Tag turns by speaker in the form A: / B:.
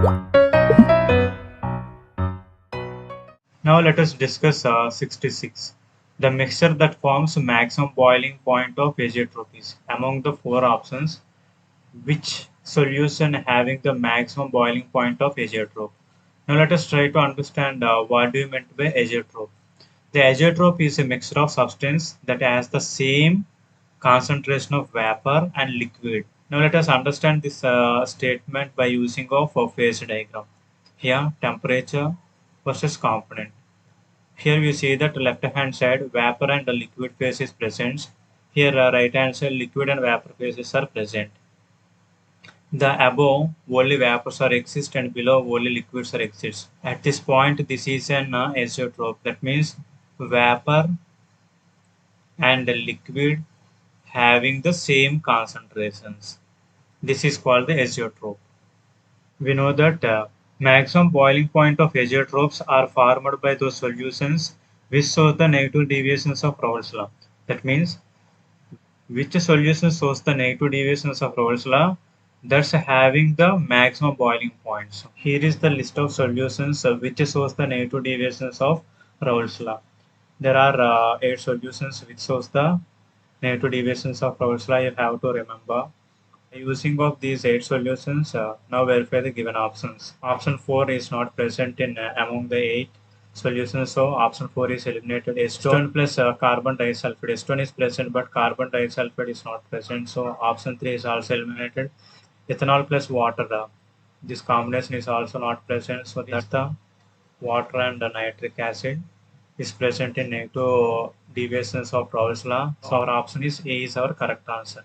A: Now let us discuss 66. The mixture that forms maximum boiling point of azeotropies. Among the four options, which solution having the maximum boiling point of azeotrope? Now let us try to understand what do you meant by azeotrope. The azeotrope is a mixture of substance that has the same concentration of vapor and liquid. Now let us understand this statement by using of a phase diagram. Here temperature versus component. Here we see that left hand side vapor and the liquid phase is present. Here right hand side liquid and vapor phases are present. The above only vapors are exist and below only liquids are exist. At this point this is an azeotrope. That means vapor and the liquid having the same concentrations. This is called the azeotrope. We know that maximum boiling point of azeotropes are formed by those solutions which show the negative deviations of Raoult's law. That means which solution shows the negative deviations of Raoult's law, that's having the maximum boiling points. Here is the list of solutions which shows the negative deviations of Raoult's law. There are 8 solutions which shows the negative deviations of Raoult's law. You have to remember. Using of these 8 solutions, now verify the given options. Option 4 is not present in among the 8 solutions, so option 4 is eliminated. Acetone plus carbon disulfide. Acetone is present, but carbon disulfide is not present, so option 3 is also eliminated. Ethanol plus water. This combination is also not present, so that's the water and the nitric acid is present in negative deviations of Raoult's law. So our option is A is our correct answer.